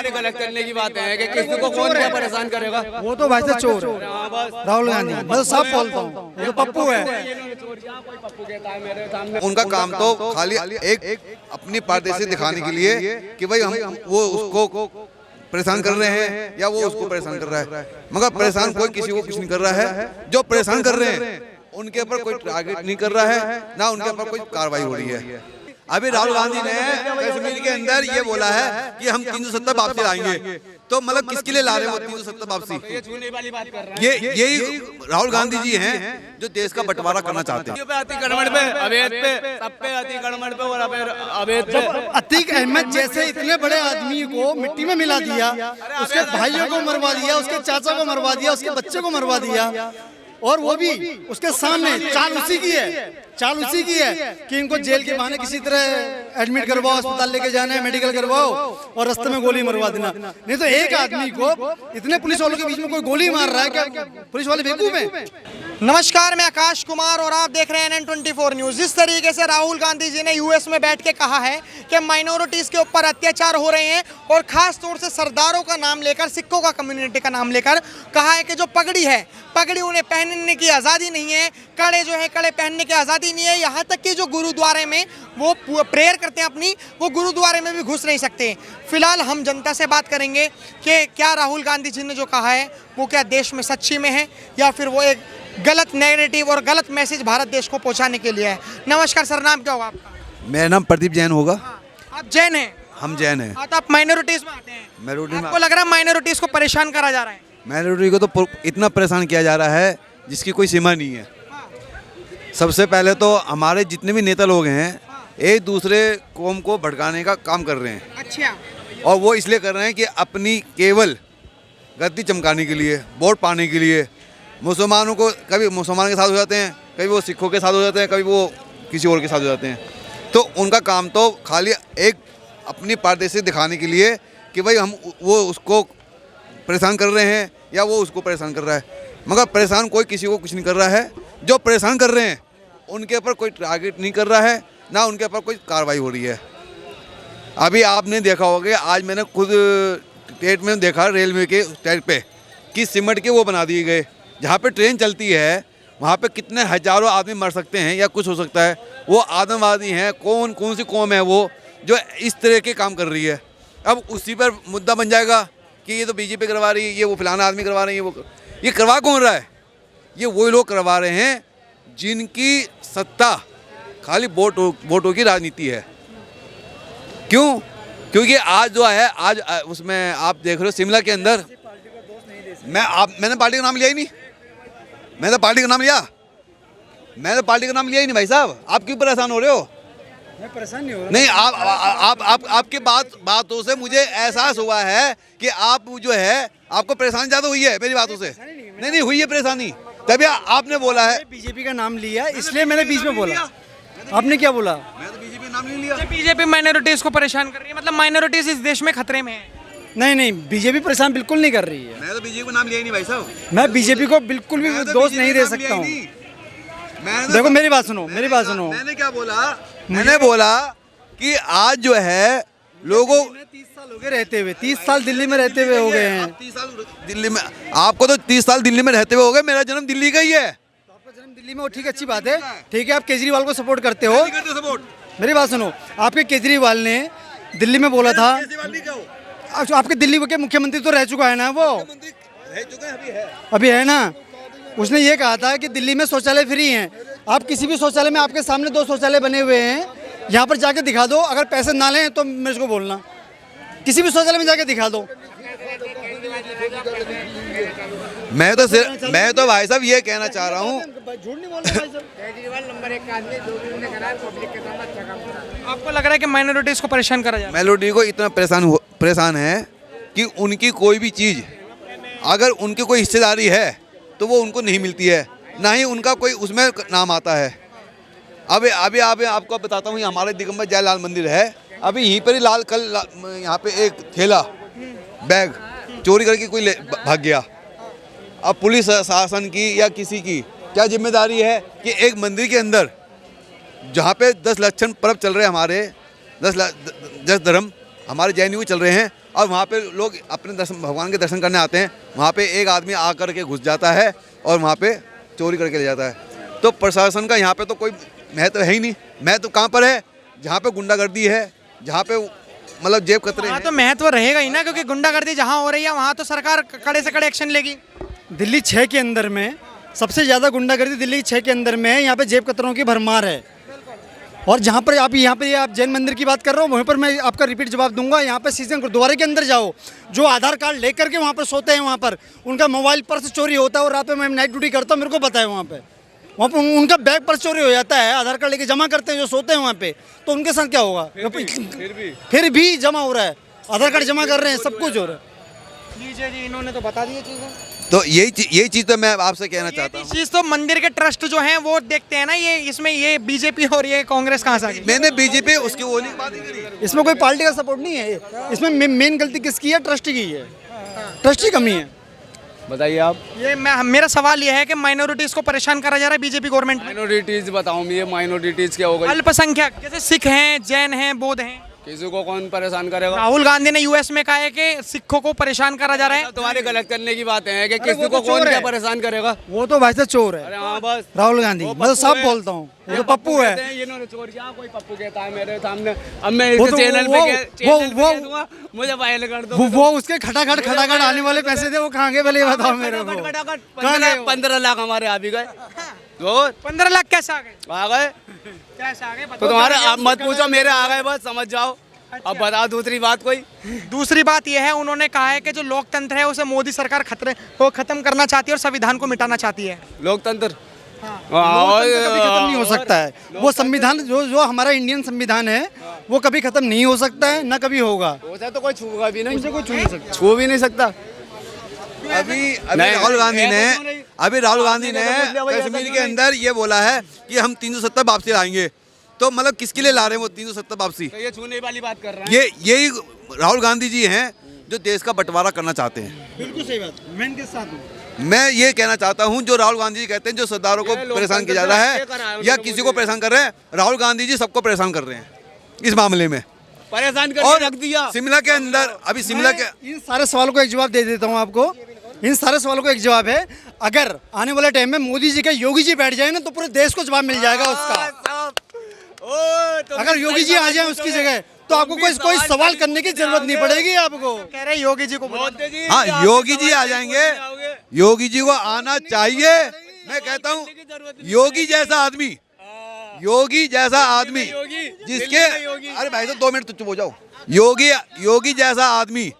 हमारे गलत करने की बात है कि किसी को कौन क्या परेशान करेगा। वो तो भाई साहब चोर है राहुल गांधी, मैं तो सब बोलता हूँ, वो तो पप्पू है। उनका काम तो खाली एक अपनी पारदर्शी दिखाने के लिए कि भाई हम वो उसको परेशान कर रहे हैं या वो उसको परेशान कर रहा है, मगर परेशान कोई किसी को कुछ नहीं कर रहा है। जो परेशान कर रहे हैं उनके ऊपर कोई टारगेट नहीं कर रहा है, ना उनके ऊपर कोई कार्रवाई हो रही है। अभी राहुल गांधी ने कश्मीर के अंदर ये बोला है कि हम 370 वापसी लाएंगे, तो मतलब किसके लिए ला रहे हैं वो 370 वापसी? ये यही राहुल गांधी जी हैं जो देश का बंटवारा करना चाहते हैं। अतीक अहमद जैसे इतने बड़े आदमी को मिट्टी में मिला दिया, उसके भाइयों को मरवा दिया, उसके चाचा को मरवा दिया, उसके बच्चे को मरवा दिया, और वो भी उसके सामने चाल उसी की है कि इनको जेल के बहाने किसी तरह एडमिट करवाओ, अस्पताल लेके जाना है, मेडिकल करवाओ और रास्ते में गोली मरवा देना। नहीं तो एक आदमी को इतने पुलिस वालों के बीच में कोई गोली मार रहा है, क्या पुलिस वाले बेवकूफ हैं? नमस्कार, मैं आकाश कुमार और आप देख रहे हैं NN24 न्यूज़। जिस तरीके से राहुल गांधी जी ने यूएस में बैठ के कहा है कि माइनॉरिटीज़ के ऊपर अत्याचार हो रहे हैं और ख़ास तौर से सरदारों का नाम लेकर, सिखों का कम्युनिटी का नाम लेकर कहा है कि जो पगड़ी है, पगड़ी उन्हें पहनने की आज़ादी नहीं है, कड़े जो है कड़े पहनने की आज़ादी नहीं है, यहाँ तक कि जो गुरुद्वारे में वो प्रेयर करते हैं अपनी, वो गुरुद्वारे में भी घुस नहीं सकते। फिलहाल हम जनता से बात करेंगे कि क्या राहुल गांधी जी ने जो कहा है वो क्या देश में सच्ची में है या फिर वो एक गलत नैरेटिव और गलत मैसेज भारत देश को पहुंचाने के लिए है। नमस्कार सर, नाम क्या होगा आपका? मेरा नाम प्रदीप जैन होगा। आप जैन हैं? हम जैन हैं। तो आप माइनॉरिटीज में आते हैं, आपको लग रहा है माइनॉरिटीज को परेशान करा जा रहा है? माइनॉरिटी को तो इतना परेशान किया जा रहा है जिसकी कोई सीमा नहीं है। सबसे पहले तो हमारे जितने भी नेता लोग हैं एक दूसरे कौम को भड़काने का काम कर रहे हैं। अच्छा। और वो इसलिए कर रहे हैं कि अपनी केवल गद्दी चमकाने के लिए, वोट पाने के लिए मुसलमानों को, कभी मुसलमान के साथ हो जाते हैं, कभी वो सिखों के साथ हो जाते हैं, कभी वो किसी और के साथ हो जाते हैं। तो उनका काम तो खाली एक अपनी पारदर्शी दिखाने के लिए कि भाई हम वो उसको परेशान कर रहे हैं या वो उसको परेशान कर रहा है, मगर परेशान कोई किसी को कुछ नहीं कर रहा है। जो परेशान कर रहे हैं उनके ऊपर कोई टारगेट नहीं कर रहा है, ना उनके ऊपर कोई कार्रवाई हो रही है। अभी आपने देखा होगा, आज मैंने खुद स्टेट में देखा रेलवे के ट्रैक पे कि सीमेंट के वो बना दिए गए, जहाँ पे ट्रेन चलती है वहाँ पे कितने हजारों आदमी मर सकते हैं या कुछ हो सकता है। वो आतंकवादी हैं, कौन सी कौम है वो जो इस तरह के काम कर रही है। अब उसी पर मुद्दा बन जाएगा कि ये तो बीजेपी करवा रही है, ये वो फलाना आदमी करवा रही है। ये करवा कौन रहा है? ये वही लोग करवा रहे हैं जिनकी सत्ता खाली वोटों की राजनीति है। क्यों? क्योंकि आज जो है, आज उसमें आप देख रहे हो शिमला के अंदर, मैंने पार्टी का नाम लिया ही नहीं। मैंने तो पार्टी का नाम लिया ही नहीं भाई साहब। आप क्यों परेशान हो रहे हो? मैं परेशान नहीं हो रहा। नहीं, आप आपकी बातों से मुझे एहसास हुआ है कि आप जो है आपको परेशानी ज़्यादा हुई है मेरी बातों से। नहीं हुई है परेशानी, तभी आपने बोला है। बीजेपी का नाम लिया इसलिए मैंने बीच में बोला। आपने क्या बोला? मैं तो बीजेपी नाम नहीं लिया। बीजेपी माइनॉरिटीज को परेशान कर रही है, मतलब माइनॉरिटीज इस देश में खतरे में है? नहीं, बीजेपी परेशान बिल्कुल नहीं कर रही है। मैं तो बीजेपी को नाम लिया ही नहीं भाई साहब। मैं बीजेपी को बिल्कुल भी दोष नहीं दे सकता हूँ। देखो मेरी बात सुनो। मैंने क्या बोला? मैंने बोला कि आज जो है लोगों 30 साल हो गए रहते हुए, 30 साल दिल्ली में रहते हुए हो गए हैं। 30 साल दिल्ली में, आपको तो 30 साल दिल्ली में रहते हुए हो गए। मेरा जन्म दिल्ली का ही है। तो आपका जन्म दिल्ली में हो, ठीक है, अच्छी बात है। ठीक है, आप केजरीवाल को सपोर्ट करते हो। मेरी बात सुनो, आपके केजरीवाल ने दिल्ली में बोला था, आपके दिल्ली के मुख्यमंत्री तो रह चुका है ना, वो अभी है ना। उसने ये कहा था कि दिल्ली में शौचालय फ्री हैं। आप किसी भी शौचालय में, आपके सामने 2 शौचालय बने हुए हैं, यहाँ पर जाके दिखा दो। अगर पैसे ना लें तो मेरे को बोलना, किसी भी शौचालय में जाके दिखा दो। मैं तो भाई साहब ये कहना चाह रहा हूँ, झूठ नहीं बोल रहे भाई साहब। केजरीवाल नंबर 1 का आदमी, जो भी उन्होंने करा है पब्लिक के सामने अच्छा काम करा। आपको लग रहा है कि माइनॉरिटीज को परेशान करा जा रहा है? मेलोडी को इतना परेशान है कि उनकी कोई भी चीज़, अगर उनकी कोई हिस्सेदारी है तो वो उनको नहीं मिलती है, ना ही उनका कोई उसमें नाम आता है। अभी आपको बताता हूँ, हमारे दिगंबर जयलाल मंदिर है, अभी यहीं पर ही कल यहाँ पे एक थैला बैग चोरी करके कोई भाग गया। अब पुलिस शासन की या किसी की क्या जिम्मेदारी है कि एक मंदिर के अंदर जहाँ पे 10 लक्षण पर्व चल रहे हैं, हमारे 10 धर्म हमारे जैन चल रहे हैं, और वहाँ पे लोग अपने दर्शन भगवान के दर्शन करने आते हैं, वहाँ पे एक आदमी आकर के घुस जाता है और वहाँ पे चोरी करके ले जाता है। तो प्रशासन का यहाँ पे तो कोई महत्व है ही नहीं। महत्व कहाँ पर है? जहाँ पे गुंडागर्दी है, जहाँ पे मतलब जेब कतरे हाँ हैं। तो महत्व रहेगा ही ना, क्योंकि गुंडागर्दी जहाँ हो रही है वहाँ तो सरकार कड़े से कड़े एक्शन लेगी। दिल्ली 6 के अंदर में सबसे ज़्यादा गुंडागर्दी दिल्ली 6 के अंदर में है। यहाँ पे जेब कतरों की भरमार है। और जहाँ पर आप यहाँ पे आप जैन मंदिर की बात कर रहे हो, वहीं पर मैं आपका रिपीट जवाब दूंगा। यहाँ पे सीजन गुरुद्वारे के अंदर जाओ, जो आधार कार्ड लेकर के वहाँ पर सोते हैं, वहाँ पर उनका मोबाइल पर्स चोरी होता है। और रात में मैं नाइट ड्यूटी करता हूँ, मेरे को पता है वहाँ पर उनका बैग पर्स चोरी हो जाता है। आधार कार्ड लेके जमा करते हैं जो सोते हैं वहाँ पे, तो उनके साथ क्या होगा? फिर भी जमा हो रहा है, आधार कार्ड जमा कर रहे हैं, सब कुछ हो रहा है। जी इन्होंने तो बता दी चीज़ें। तो यही चीज़ तो मैं आपसे कहना चाहता हूँ। चीज़ तो मंदिर के ट्रस्ट जो हैं वो देखते हैं ना, ये इसमें ये बीजेपी और ये कांग्रेस कहाँ से आ गई? मैंने बीजेपी उसकी वो नहीं बात नहीं करी। इसमें कोई पार्टी का सपोर्ट नहीं है। इसमें मेन गलती किसकी है? ट्रस्ट की है। ट्रस्ट की कमी है। बताइए आप। ये मेरा सवाल ये है कि माइनॉरिटीज को परेशान करा जा रहा है बीजेपी गवर्नमेंट में। माइनॉरिटीज बताऊँ, ये माइनॉरिटीज क्या हो गई? अल्पसंख्यक जैसे सिख हैं, जैन हैं, बौद्ध हैं। किसी को कौन परेशान करेगा? राहुल गांधी ने यूएस में कहा है कि सिखों को परेशान करा जा रहा है। तुम्हारे गलत करने की बातें हैं कि किसी वो को तो कौन चोर क्या है। परेशान करेगा? वो तो भाई साहब चोर अरे है हाँ बस राहुल गांधी। मैं तो साफ बोलता हूँ, वो तो पप्पू कहते है। हैं, इन्होंने चोर किया, कोई पप्पू कहता है मेरे सामने। अब मैं वो इस तो चैनल वो- पे वो- कह दूंगा, मुझे वायरल कर दो। वो उसके खटाखट आने वाले पैसे थे, वो कहाँ गए पहले ये बताओ मेरे को। कहाँ गए वो? 15 लाख हमारे आ भी गए। तो 15 लाख कैसे आ गए? आ गए कैसे आ गए? तो तुम्हारे आप मत पूछो, मेरे आ गए, बस समझ जाओ। अब बताओ दूसरी बात कोई। दूसरी बात यह है, उन्होंने कहा है कि जो लोकतंत्र है उसे मोदी सरकार खतरे को खत्म करना चाहती है और संविधान को मिटाना चाहती है। लोकतंत्र लोकतंत्र कभी खत्म नहीं हो सकता है। वो संविधान जो हमारा इंडियन संविधान है, वो कभी खत्म नहीं हो सकता है, ना कभी होगा। उसे तो कोई छूगा भी नहीं, उसे कोई छू नहीं सकता। छू भी नहीं सकता। अभी नहीं, राहुल गांधी ने नहीं। कश्मीर के अंदर ये बोला है कि हम 370 वापसी लाएंगे। तो मतलब किसके लिए ला रहे हैं वो 370 वापसी? तो ये छूने वाली बात कर रहे हैं। यही राहुल गांधी जी हैं जो देश का बंटवारा करना चाहते हैं। बिल्कुल सही बात, मैं इनके साथ हूँ। मैं ये कहना चाहता हूँ, जो राहुल गांधी जी कहते हैं जो सरदारों को परेशान किया जा रहा है या किसी को परेशान कर रहे हैं, राहुल गांधी जी सबको परेशान कर रहे हैं इस मामले में। परेशान और करके रख दिया। शिमला के अंदर अभी शिमला के इन सारे सवालों को एक जवाब दे देता हूँ आपको। इन सारे सवालों को एक जवाब है, अगर आने वाले टाइम में मोदी जी का योगी जी बैठ जाए ना, तो पूरे देश को जवाब मिल जाएगा उसका। अगर योगी जी आ जाए उसकी जगह, तो आपको कोई सवाल करने की जरूरत नहीं पड़ेगी आपको। कह रहे हैं योगी जी को हाँ, योगी जी आ जाएंगे। योगी जी को आना चाहिए। मैं कहता हूँ योगी जैसा आदमी, योगी जैसा आदमी जिसके, अरे भाई साहब 2 मिनट तो चुप हो जाओ। योगी जैसा आदमी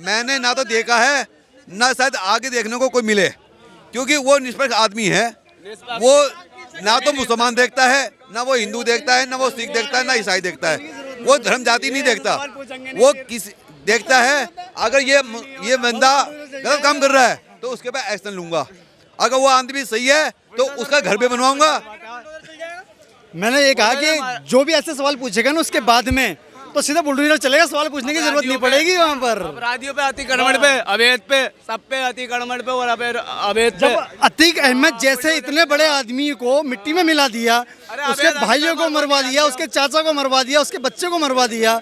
मैंने ना तो देखा है, ना शायद आगे देखने को कोई मिले, क्योंकि वो निष्पक्ष आदमी है। वो ना तो मुसलमान देखता है, ना वो हिंदू देखता है, ना वो सिख देखता है, ना ईसाई देखता है। वो धर्म जाति नहीं देखता। वो किस देखता है, अगर ये बंदा गलत काम कर रहा है तो उसके पे एक्शन लूंगा। अगर वो आदमी सही है तो उसका घर पे बनवाऊंगा। मैंने ये कहा कि जो भी ऐसे सवाल पूछेगा ना, उसके बाद में तो सीधा बुलडोजर चलेगा, सवाल पूछने की जरूरत नहीं पड़ेगी वहाँ पर। अपराधियों पे, अतिक्रमण पे, अवैध पे, सब पे, अतिक्रमण पे और अवैध पे। जब अतीक अहमद जैसे इतने बड़े आदमी को मिट्टी में मिला दिया, उसके भाइयों को मरवा दिया, उसके चाचा को मरवा दिया, उसके बच्चे को मरवा दिया,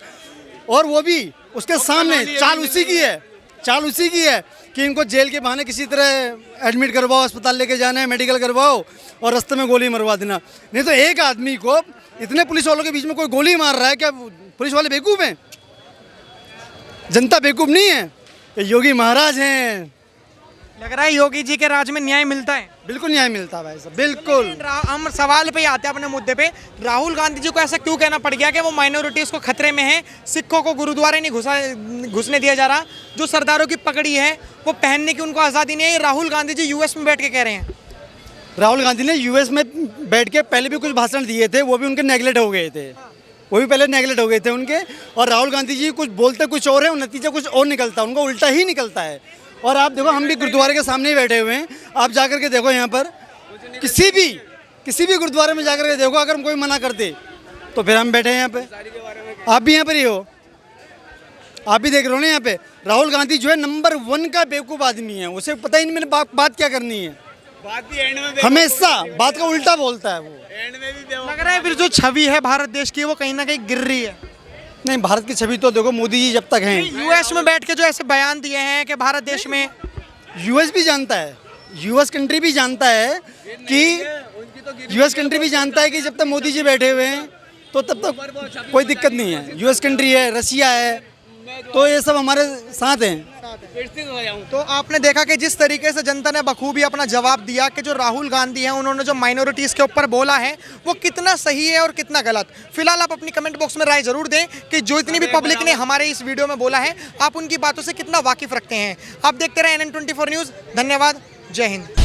और वो भी उसके सामने चाल उसी की है कि इनको जेल के बहाने किसी तरह एडमिट करवाओ, अस्पताल लेके जाना है, मेडिकल करवाओ और रास्ते में गोली मरवा देना। नहीं तो एक आदमी को इतने पुलिस वालों के बीच में कोई गोली मार रहा है, क्या पुलिस वाले बेवकूफ़ हैं? जनता बेवकूफ़ नहीं है, ये योगी महाराज हैं। लग रहा है योगी जी के राज में न्याय मिलता है। बिल्कुल न्याय मिलता है भाई साहब, बिल्कुल। हम सवाल पे ही आते हैं अपने मुद्दे पे। राहुल गांधी जी को ऐसा क्यों कहना पड़ गया कि वो माइनॉरिटीज को खतरे में है, सिखों को गुरुद्वारे नहीं घुसने दिया जा रहा, जो सरदारों की पगड़ी है वो पहनने की उनको आज़ादी नहीं है? ये राहुल गांधी जी यूएस में बैठ के कह रहे हैं। राहुल गांधी ने यूएस में बैठ के पहले भी कुछ भाषण दिए थे, वो भी उनके नेगलेक्ट हो गए थे, वो भी पहले नेगलेक्ट हो गए थे उनके। और राहुल गांधी जी कुछ बोलते कुछ और है और नतीजा कुछ और निकलता है, उनका उल्टा ही निकलता है। और आप देखो, हम भी गुरुद्वारे के सामने ही बैठे हुए हैं, आप जाकर के देखो यहाँ पर किसी भी गुरुद्वारे में जाकर के देखो, अगर हम कोई मना करते तो फिर हम बैठे हैं यहाँ पे। आप भी यहाँ पर ही हो, आप भी देख रहे हो ना यहाँ पे। राहुल गांधी जो है नंबर 1 का बेवकूफ़ आदमी है, उसे पता ही नहीं मैंने बात क्या करनी है। हमेशा बात का उल्टा बोलता है वो। लग रहा है फिर जो छवि है भारत देश की वो कहीं ना कहीं गिर रही है। नहीं, भारत की छवि तो देखो, मोदी जी जब तक हैं, यूएस में बैठ के जो ऐसे बयान दिए हैं कि भारत देश में, यूएस भी जानता है, यूएस कंट्री भी जानता है कि जब तक मोदी जी बैठे हुए हैं तो तब तक कोई दिक्कत नहीं है। यूएस कंट्री है, रसिया है, तो ये सब हमारे साथ हैं। तो आपने देखा कि जिस तरीके से जनता ने बखूबी अपना जवाब दिया कि जो राहुल गांधी हैं उन्होंने जो माइनॉरिटीज़ के ऊपर बोला है वो कितना सही है और कितना गलत। फिलहाल आप अपनी कमेंट बॉक्स में राय जरूर दें कि जो इतनी भी पब्लिक ने हमारे इस वीडियो में बोला है आप उनकी बातों से कितना वाकिफ रखते हैं। आप देखते रहे NN24 न्यूज़। धन्यवाद। जय हिंद।